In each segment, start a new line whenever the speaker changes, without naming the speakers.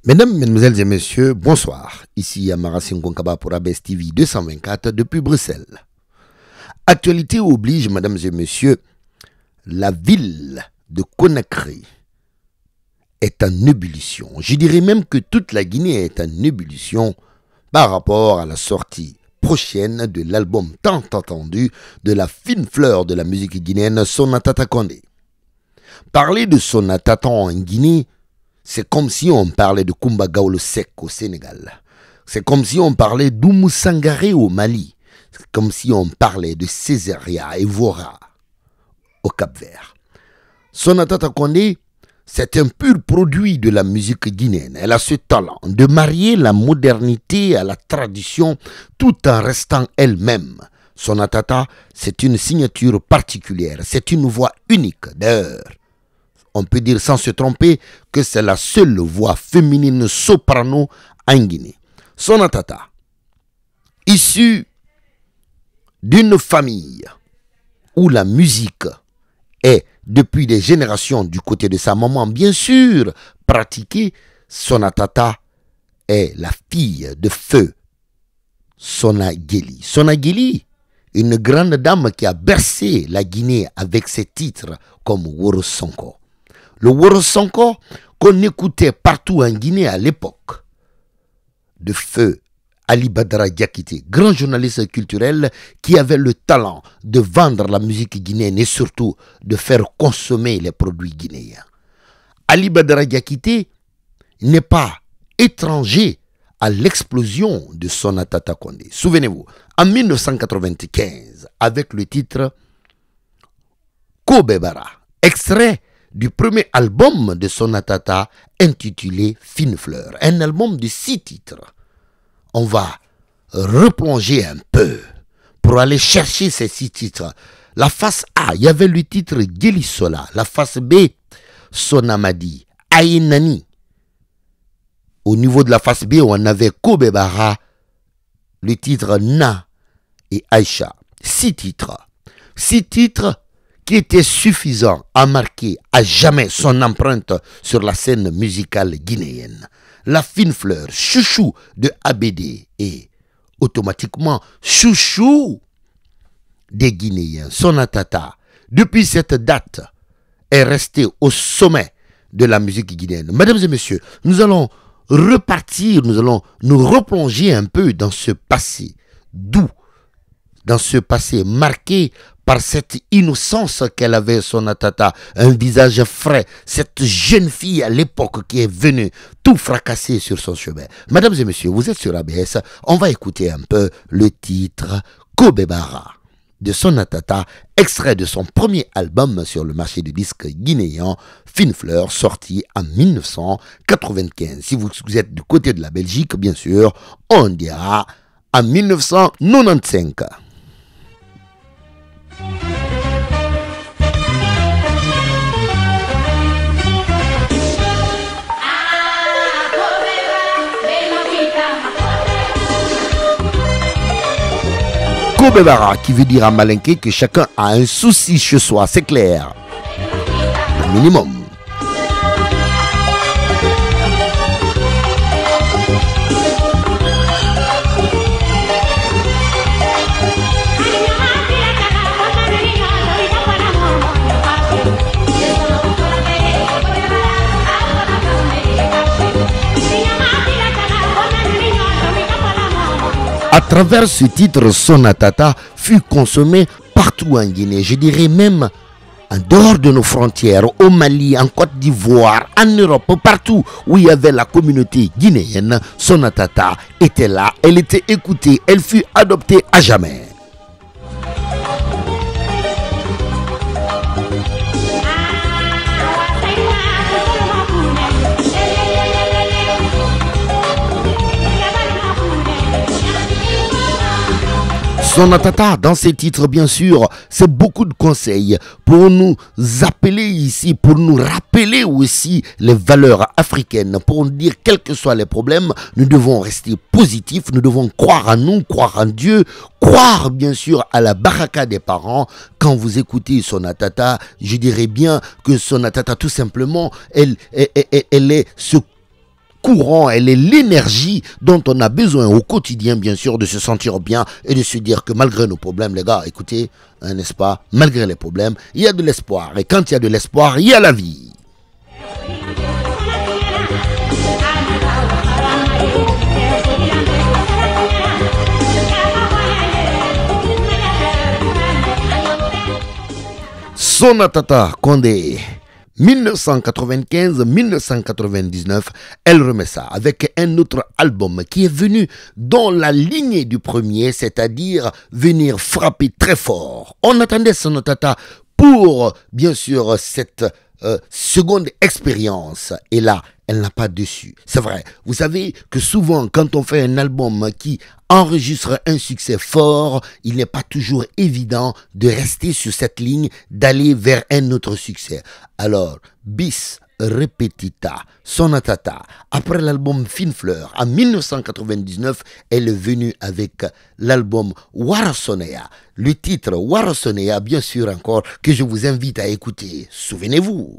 Mesdames, Mesdemoiselles et Messieurs, bonsoir. Ici Amara Sinkonkaba pour ABS TV 224 depuis Bruxelles. Actualité oblige, Mesdames et Messieurs, la ville de Conakry est en ébullition. Je dirais même que toute la Guinée est en ébullition par rapport à la sortie prochaine de l'album tant attendu de la fine fleur de la musique guinéenne, Sonatata Condé. Parler de Sonatata en Guinée, c'est comme si on parlait de Kumba Gawlo Seck au Sénégal. C'est comme si on parlait d'Oumou Sangaré au Mali. C'est comme si on parlait de Césaria et Vora au Cap-Vert. Sonatata Condé, c'est un pur produit de la musique guinéenne. Elle a ce talent de marier la modernité à la tradition tout en restant elle-même. Sonatata, c'est une signature particulière. C'est une voix unique. D'ailleurs, on peut dire sans se tromper que c'est la seule voix féminine soprano en Guinée. Sonatata, issue d'une famille où la musique est depuis des générations du côté de sa maman, bien sûr, pratiquée, Sonatata est la fille de feu Sonageli. Sonageli, une grande dame qui a bercé la Guinée avec ses titres comme Woro Sonko. Le Woro Sonko qu'on écoutait partout en Guinée à l'époque de feu Ali Badara Diakité, grand journaliste culturel qui avait le talent de vendre la musique guinéenne et surtout de faire consommer les produits guinéens. Ali Badara Diakité n'est pas étranger à l'explosion de Sonatata Condé. Souvenez-vous, en 1995, avec le titre Kobebara, extrait du premier album de Sonatata intitulé Fine Fleur, un album de 6 titres. On va replonger un peu pour aller chercher ces 6 titres. La face A, il y avait le titre Gélisola. La face B, Sonamadi, Aïnani. Au niveau de la face B, on avait Kobebara, le titre Na et Aïcha. 6 titres. 6 titres qui étaient suffisants à marquer à jamais son empreinte sur la scène musicale guinéenne. La fine fleur, chouchou de ABD et automatiquement chouchou des Guinéens. Sonatata, depuis cette date, est resté au sommet de la musique guinéenne. Mesdames et messieurs, nous allons repartir, nous allons nous replonger un peu dans ce passé doux, dans ce passé marqué par cette innocence qu'elle avait, Sonatata, un visage frais, cette jeune fille à l'époque qui est venue tout fracasser sur son chemin. Mesdames et messieurs, vous êtes sur ABS, on va écouter un peu le titre Kobebara de Sonatata, extrait de son premier album sur le marché du disque guinéen, Fine Fleur, sorti en 1995. Si vous êtes du côté de la Belgique, bien sûr, on dira en 1995. Kobebara, qui veut dire à Malinké que chacun a un souci chez soi, c'est clair. Le minimum. À travers ce titre, Sonatata fut consommé partout en Guinée, je dirais même en dehors de nos frontières, au Mali, en Côte d'Ivoire, en Europe, partout où il y avait la communauté guinéenne. Sonatata était là, elle était écoutée, elle fut adoptée à jamais. Sonatata, dans ses titres, bien sûr, c'est beaucoup de conseils pour nous appeler ici, pour nous rappeler aussi les valeurs africaines, pour nous dire, quels que soient les problèmes, nous devons rester positifs, nous devons croire en nous, croire en Dieu, croire bien sûr à la baraka des parents. Quand vous écoutez Sonatata, je dirais bien que Sonatata, tout simplement, elle est ce courant, elle est l'énergie dont on a besoin au quotidien, bien sûr, de se sentir bien et de se dire que malgré nos problèmes, les gars, écoutez, hein, n'est-ce pas, malgré les problèmes, il y a de l'espoir. Et quand il y a de l'espoir, il y a la vie. Sonatata Condé, 1995-1999, elle remet ça avec un autre album qui est venu dans la lignée du premier, c'est-à-dire venir frapper très fort. On attendait Sonatata pour, bien sûr, cette seconde expérience. Et là, elle n'a pas déçu. C'est vrai, vous savez que souvent, quand on fait un album qui enregistre un succès fort, il n'est pas toujours évident de rester sur cette ligne, d'aller vers un autre succès. Alors, bis repetita, Sonatata, après l'album Fine Fleur, en 1999, elle est venue avec l'album Warasonea. Le titre Warasonea, bien sûr encore, que je vous invite à écouter. Souvenez-vous.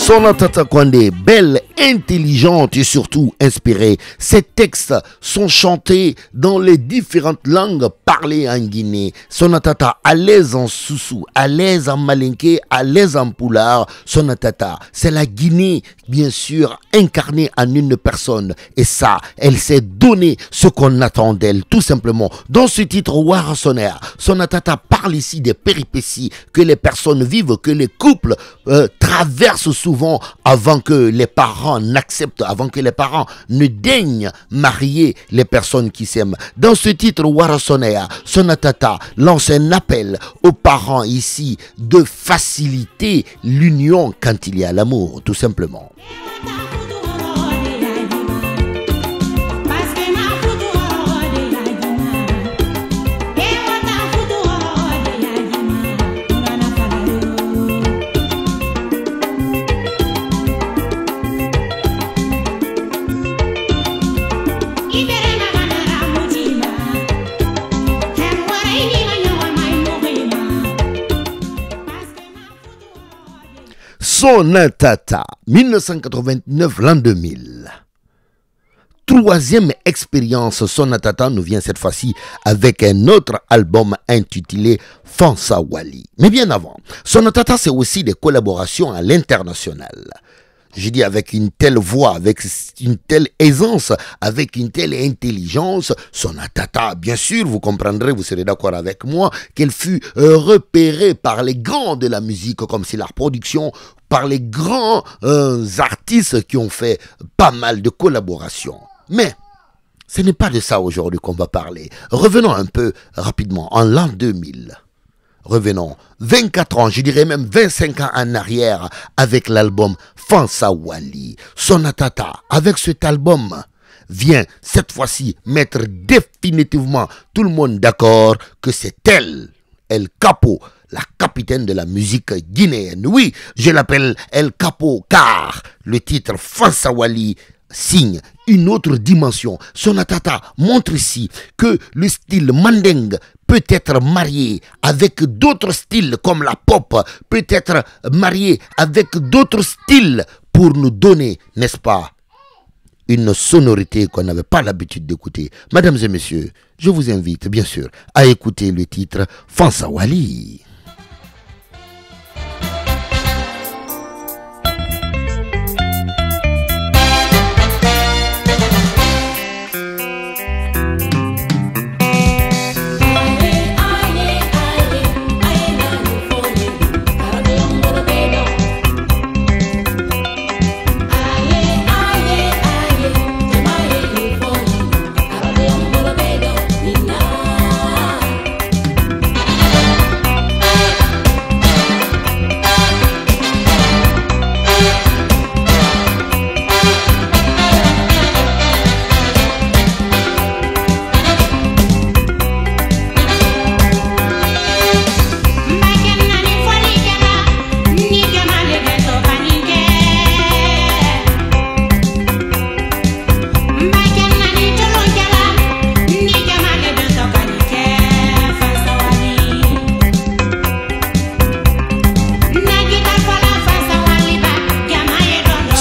Sonatata Condé, belle, intelligente et surtout inspirée. Ses textes sont chantés dans les différentes langues parlées en Guinée. Sonatata, à l'aise en Soussou, à l'aise en Malinké, à l'aise en Pulaar. Sonatata, c'est la Guinée, bien sûr, incarnée en une personne. Et ça, elle s'est donné ce qu'on attend d'elle, tout simplement. Dans ce titre, Warasonea, Sonatata parle ici des péripéties que les personnes vivent, que les couples traversent souvent avant que les parents n'acceptent, avant que les parents ne daignent marier les personnes qui s'aiment. Dans ce titre, Warasonea, Sonatata lance un appel aux parents ici de faciliter l'union quand il y a l'amour, tout simplement. Sonatata, 1989, l'an 2000. Troisième expérience, Sonatata nous vient cette fois-ci avec un autre album intitulé Fansa Wali. Mais bien avant, Sonatata, c'est aussi des collaborations à l'international. Je dis avec une telle voix, avec une telle aisance, avec une telle intelligence, Sonatata, bien sûr, vous comprendrez, vous serez d'accord avec moi, qu'elle fut repérée par les grands de la musique, comme c'est la production, par les grands artistes qui ont fait pas mal de collaborations. Mais ce n'est pas de ça aujourd'hui qu'on va parler. Revenons un peu rapidement en l'an 2000. Revenons 24 ans, je dirais même 25 ans en arrière avec l'album Fansa Wali. Sonatata, avec cet album, vient cette fois-ci mettre définitivement tout le monde d'accord que c'est elle, El Capo, la capitaine de la musique guinéenne. Oui, je l'appelle El Capo car le titre Fansa Wali signe une autre dimension. Sonatata montre ici que le style mandingue peut être marié avec d'autres styles comme la pop, peut être marié avec d'autres styles pour nous donner, n'est-ce pas, une sonorité qu'on n'avait pas l'habitude d'écouter. Mesdames et messieurs, je vous invite bien sûr à écouter le titre Fansa Wali.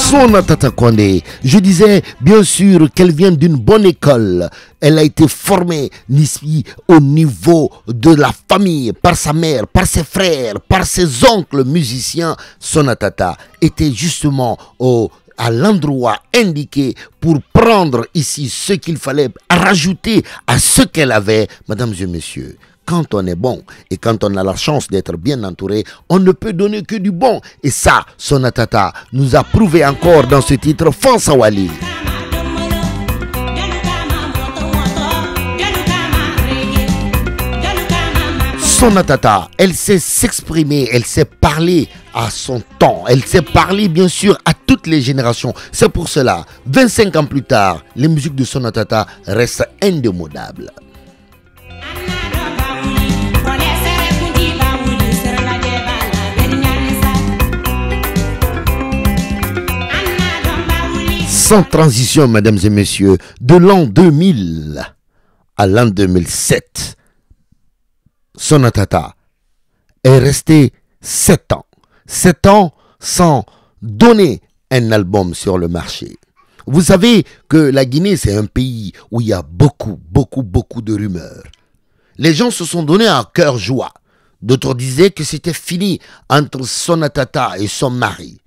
Sonatata Kondé, je disais bien sûr qu'elle vient d'une bonne école. Elle a été formée ici au niveau de la famille, par sa mère, par ses frères, par ses oncles musiciens. Sonatata était justement à l'endroit indiqué pour prendre ici ce qu'il fallait rajouter à ce qu'elle avait. Mesdames et messieurs, quand on est bon et quand on a la chance d'être bien entouré, on ne peut donner que du bon. Et ça, Sonatata nous a prouvé encore dans ce titre Fansa Wali. Sonatata, elle sait s'exprimer, elle sait parler à son temps, elle sait parler bien sûr à toutes les générations. C'est pour cela, 25 ans plus tard, les musiques de Sonatata restent indémodables. Sans transition, mesdames et messieurs, de l'an 2000 à l'an 2007, Sonatata est resté 7 ans. 7 ans sans donner un album sur le marché. Vous savez que la Guinée, c'est un pays où il y a beaucoup de rumeurs. Les gens se sont donnés à cœur joie. D'autres disaient que c'était fini entre Sonatata et son mari,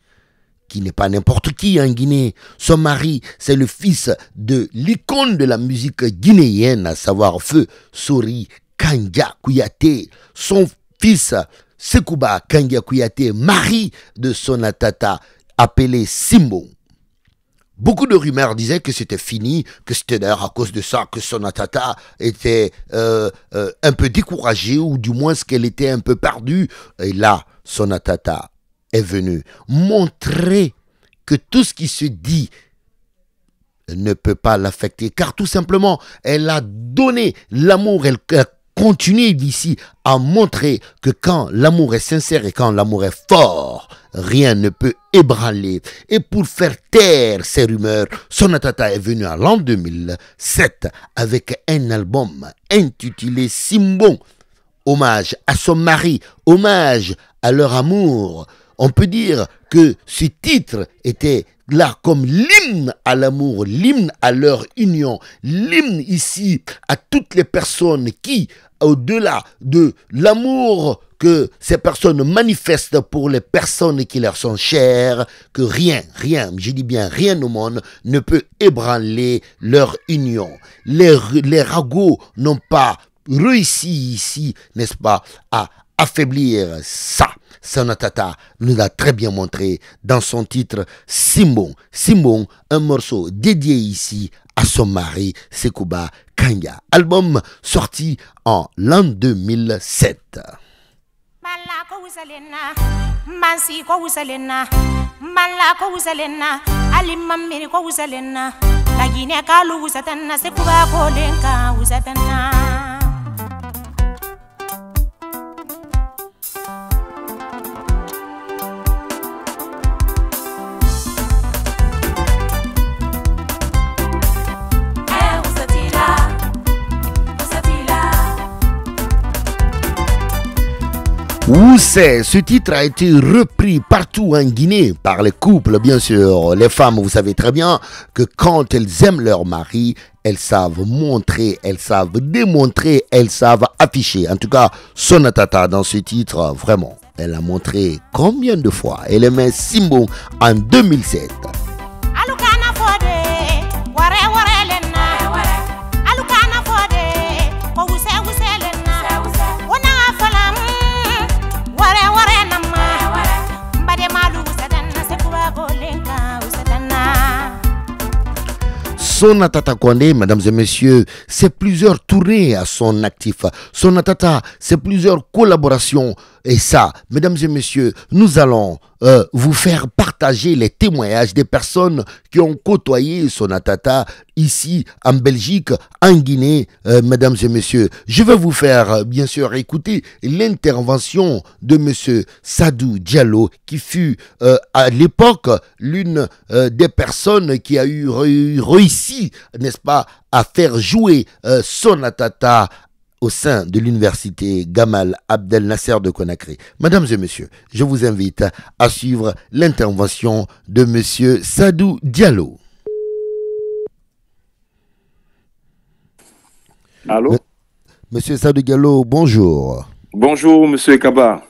qui n'est pas n'importe qui en Guinée. Son mari, c'est le fils de l'icône de la musique guinéenne, à savoir Feu Sori Kandia Kouyaté. Son fils, Sekouba Kandia Kouyaté, mari de Sonatata, appelé Simbo. Beaucoup de rumeurs disaient que c'était fini, que c'était d'ailleurs à cause de ça que Sonatata était un peu découragée, ou du moins qu'elle était un peu perdue. Et là, Sonatata est venue montrer que tout ce qui se dit ne peut pas l'affecter, car tout simplement, elle a donné l'amour, elle a continué d'ici à montrer que quand l'amour est sincère et quand l'amour est fort, rien ne peut ébranler. Et pour faire taire ces rumeurs, Sonatata est venue en l'an 2007 avec un album intitulé Simbo, hommage à son mari, hommage à leur amour. On peut dire que ce titre était là comme l'hymne à l'amour, l'hymne à leur union, l'hymne ici à toutes les personnes qui, au-delà de l'amour que ces personnes manifestent pour les personnes qui leur sont chères, que rien, je dis bien rien au monde ne peut ébranler leur union. Les ragots n'ont pas réussi ici, n'est-ce pas, à affaiblir ça. Sonatata nous l'a très bien montré dans son titre Simbo. Simbo, un morceau dédié ici à son mari Sekouba Kandia. Album sorti en l'an 2007. Où c'est? Ce titre a été repris partout en Guinée par les couples, bien sûr. Les femmes, vous savez très bien que quand elles aiment leur mari, elles savent montrer, elles savent démontrer, elles savent afficher. En tout cas, Sonatata, dans ce titre, vraiment, elle a montré combien de fois elle aimait Simbo en 2007. Sonatata Kondé, mesdames et messieurs, c'est plusieurs tournées à son actif. Sonatata, c'est plusieurs collaborations. Et ça, mesdames et messieurs, nous allons vous faire partager les témoignages des personnes qui ont côtoyé Sonatata ici en Belgique, en Guinée, mesdames et messieurs. Je vais vous faire bien sûr écouter l'intervention de monsieur Sadou Diallo, qui fut à l'époque l'une des personnes qui a eu réussi, n'est-ce pas, à faire jouer Sonatata au sein de l'université Gamal Abdel Nasser de Conakry. Mesdames et messieurs, je vous invite à suivre l'intervention de monsieur Sadou Diallo.
Allô?
Monsieur Sadou Diallo, bonjour.
Bonjour, monsieur Kaba.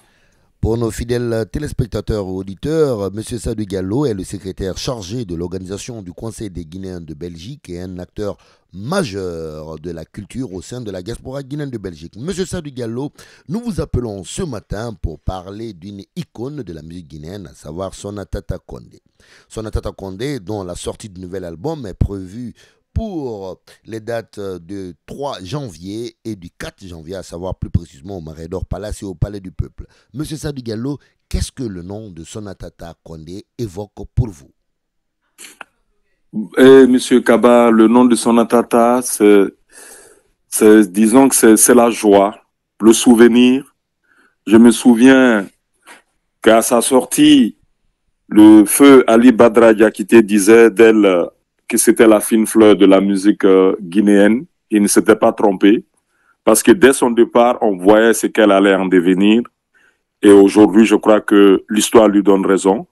Pour nos fidèles téléspectateurs ou auditeurs, M. Sadou Diallo est le secrétaire chargé de l'organisation du Conseil des Guinéens de Belgique et un acteur majeur de la culture au sein de la diaspora guinéenne de Belgique. M. Sadou Diallo, nous vous appelons ce matin pour parler d'une icône de la musique guinéenne, à savoir Sonatata Condé. Sonatata Condé, dont la sortie du nouvel album est prévue pour les dates du 3 janvier et du 4 janvier, à savoir plus précisément au Marais d'Or Palace et au Palais du Peuple. Monsieur Sadou Diallo, qu'est-ce que le nom de Sonatata Condé évoque pour vous?
Monsieur Kaba, le nom de Sonatata, disons que c'est la joie, le souvenir. Je me souviens qu'à sa sortie, le feu Ali Badra Diakité disait d'elle que c'était la fine fleur de la musique guinéenne. Il ne s'était pas trompé, parce que dès son départ, on voyait ce qu'elle allait en devenir. Et aujourd'hui, je crois que l'histoire lui donne raison,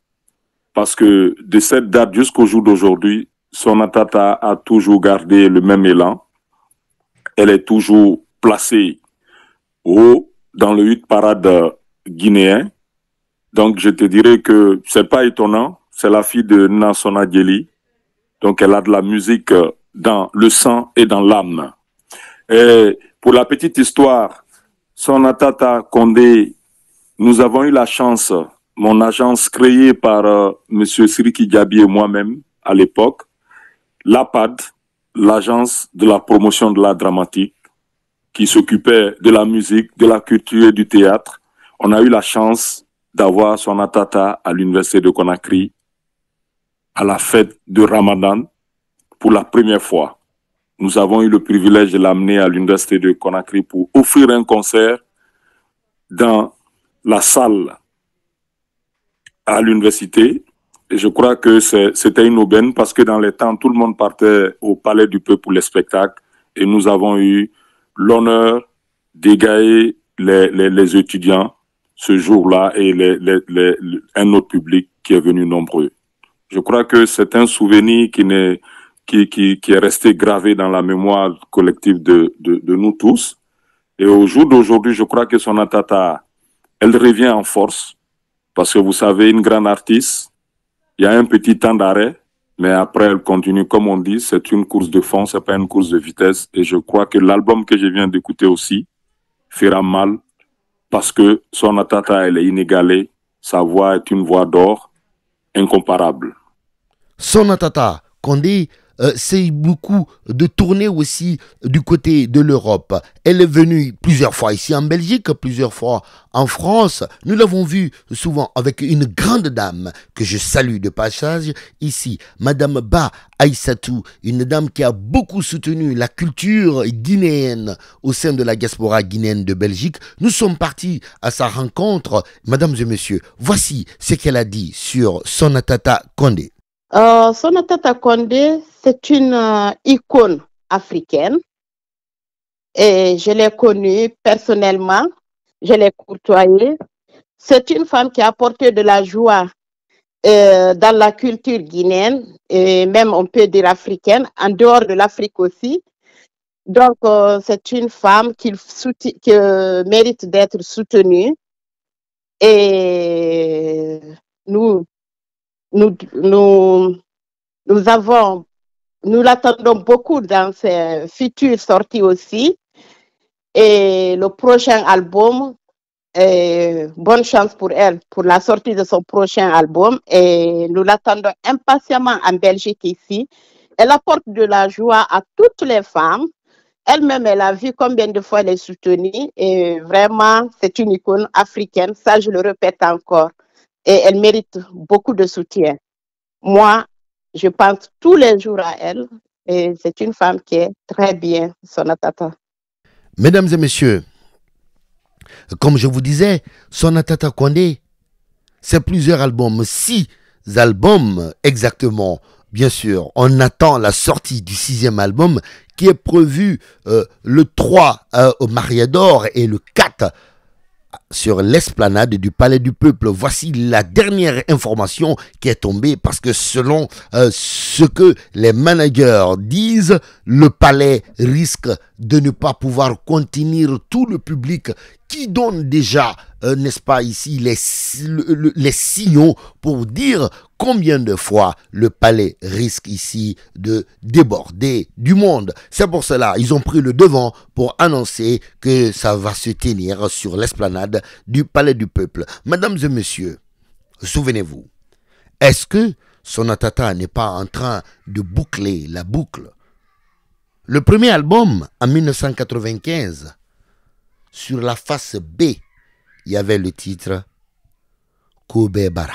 parce que de cette date jusqu'au jour d'aujourd'hui, Sonatata a toujours gardé le même élan. Elle est toujours placée haut dans le hit parade guinéen. Donc, je te dirais que c'est pas étonnant. C'est la fille de Nansona Dieli. Donc, elle a de la musique dans le sang et dans l'âme. Et pour la petite histoire, Sonatata Condé, nous avons eu la chance, mon agence créée par monsieur Siriki Diaby et moi-même à l'époque, l'APAD, l'agence de la promotion de l'art dramatique, qui s'occupait de la musique, de la culture et du théâtre. On a eu la chance d'avoir Sonatata à l'université de Conakry à la fête de Ramadan pour la première fois. Nous avons eu le privilège de l'amener à l'université de Conakry pour offrir un concert dans la salle à l'université. Et je crois que c'était une aubaine parce que dans les temps, tout le monde partait au Palais du Peuple pour les spectacles et nous avons eu l'honneur d'égayer les étudiants ce jour-là et un autre public qui est venu nombreux. Je crois que c'est un souvenir qui est resté gravé dans la mémoire collective de nous tous. Et au jour d'aujourd'hui, je crois que Sonatata, elle revient en force parce que vous savez, une grande artiste, il y a un petit temps d'arrêt, mais après elle continue. Comme on dit, c'est une course de fond, c'est pas une course de vitesse. Et je crois que l'album que je viens d'écouter aussi fera mal parce que Sonatata, elle est inégalée. Sa voix est une voix d'or, incomparable.
Sonatata Condé, c'est beaucoup de tournées aussi du côté de l'Europe. Elle est venue plusieurs fois ici en Belgique, plusieurs fois en France. Nous l'avons vue souvent avec une grande dame que je salue de passage ici, Madame Ba Aïssatou, une dame qui a beaucoup soutenu la culture guinéenne au sein de la diaspora guinéenne de Belgique. Nous sommes partis à sa rencontre. Mesdames et messieurs, voici ce qu'elle a dit sur Sonatata Condé.
Sonatata Condé, c'est une icône africaine et je l'ai connue personnellement, je l'ai côtoyée. C'est une femme qui a apporté de la joie dans la culture guinéenne et même on peut dire africaine, en dehors de l'Afrique aussi. Donc c'est une femme qui mérite d'être soutenue et nous l'attendons beaucoup dans ses futures sorties aussi. Et le prochain album, bonne chance pour elle pour la sortie de son prochain album. Et nous l'attendons impatiemment en Belgique ici. Elle apporte de la joie à toutes les femmes. Elle-même, elle a vu combien de fois elle est soutenue. Et vraiment, c'est une icône africaine. Ça, je le répète encore. Et elle mérite beaucoup de soutien. Moi, je pense tous les jours à elle et c'est une femme qui est très bien, Sonatata.
Mesdames et messieurs, comme je vous disais, Sonatata Condé, c'est plusieurs albums, 6 albums exactement bien sûr, on attend la sortie du 6e album qui est prévu le 3 au Mariador et le 4 sur l'esplanade du Palais du Peuple. Voici la dernière information qui est tombée parce que selon ce que les managers disent, le palais risque de ne pas pouvoir contenir tout le public qui donne déjà, n'est-ce pas ici, les signaux pour dire combien de fois le palais risque ici de déborder du monde. C'est pour cela ils ont pris le devant pour annoncer que ça va se tenir sur l'esplanade du Palais du Peuple. Mesdames et messieurs, souvenez-vous, est-ce que Sonata Tata n'est pas en train de boucler la boucle? Le premier album, en 1995, sur la face B, il y avait le titre Kobe Bara.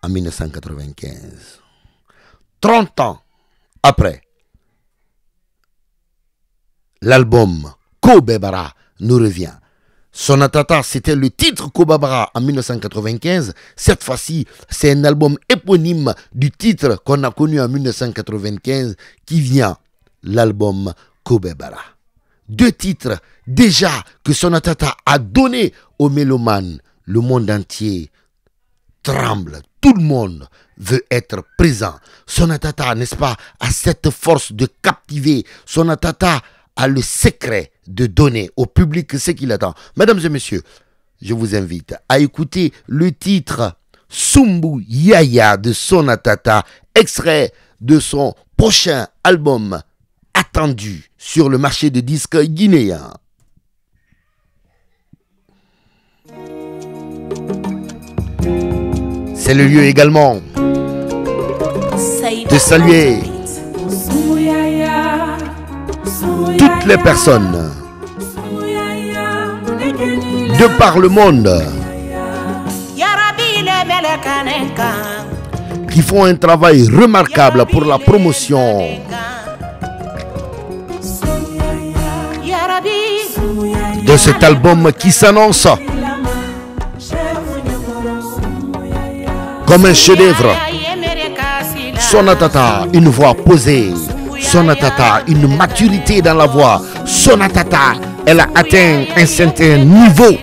En 1995. 30 ans après, l'album Kobe Bara nous revient. Sonata Tata, c'était le titre Kobe Bara en 1995. Cette fois-ci, c'est un album éponyme du titre qu'on a connu en 1995 qui vient, l'album Kobe Bara. 2 titres déjà que Sonata Tata a donné aux mélomanes. Le monde entier tremble. Tout le monde veut être présent. Sonata Tata, n'est-ce pas, a cette force de captiver. Sonata Tata a le secret de donner au public ce qu'il attend. Mesdames et messieurs, je vous invite à écouter le titre Sumbu Yaya de Sonata Tata, extrait de son prochain album attendu sur le marché de disques guinéen. C'est le lieu également de saluer toutes les personnes de par le monde qui font un travail remarquable pour la promotion de cet album qui s'annonce comme un chef-d'œuvre. Sonata Tata, une voix posée. Sonata Tata, une maturité dans la voix. Sonata Tata, elle a atteint un certain niveau.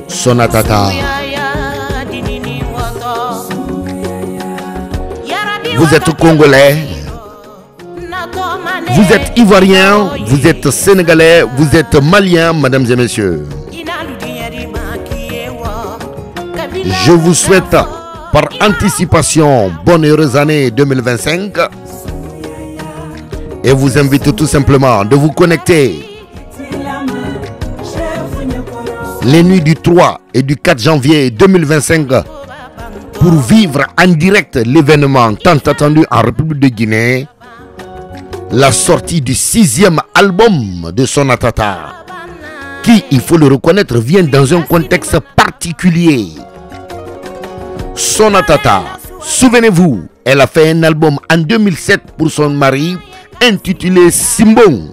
Sonata Tata, vous êtes congolais, vous êtes ivoirien, vous êtes sénégalais, vous êtes malien, mesdames et messieurs. Je vous souhaite par anticipation bonne heureuse année 2025 et vous invite tout simplement de vous connecter les nuits du 3 et du 4 janvier 2025 pour vivre en direct l'événement tant attendu en République de Guinée, la sortie du 6e album de Sonata Tata qui, il faut le reconnaître, vient dans un contexte particulier. Sonata Tata, souvenez-vous, elle a fait un album en 2007 pour son mari intitulé Simbong.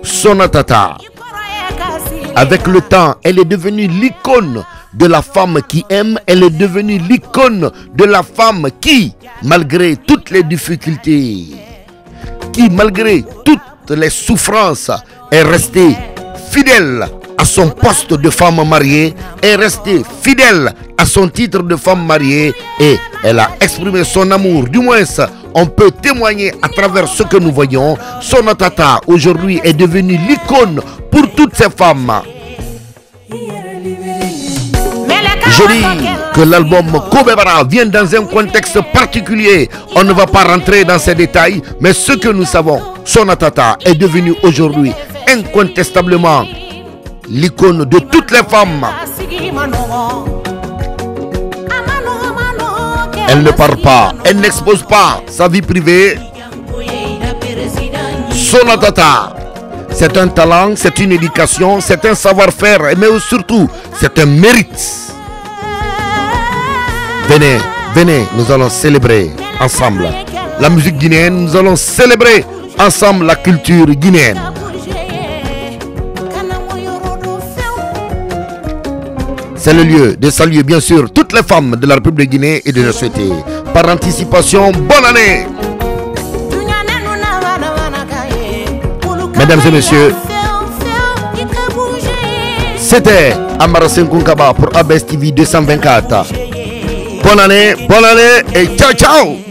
Sonata Tata, avec le temps, elle est devenue l'icône de la femme qui aime. Elle est devenue l'icône de la femme qui, malgré toutes les difficultés, qui malgré toutes les souffrances, est restée fidèle à son poste de femme mariée, est restée fidèle à son titre de femme mariée et elle a exprimé son amour. Du moins, on peut témoigner à travers ce que nous voyons. Sonata Tata aujourd'hui est devenue l'icône pour toutes ces femmes. Je dis que l'album Kobe Bara vient dans un contexte particulier. On ne va pas rentrer dans ces détails, mais ce que nous savons, Sonata Tata est devenue aujourd'hui incontestablement l'icône de toutes les femmes. Elle ne parle pas, elle n'expose pas sa vie privée. Sonata Tata, c'est un talent, c'est une éducation, c'est un savoir-faire, mais surtout, c'est un mérite. Venez, venez, nous allons célébrer ensemble la musique guinéenne, nous allons célébrer ensemble la culture guinéenne. C'est le lieu de saluer bien sûr toutes les femmes de la République de Guinée et de leur souhaiter par anticipation bonne année. Mesdames et messieurs, c'était Amara Senkunkaba pour ABS TV 224. Bonne année et ciao ciao.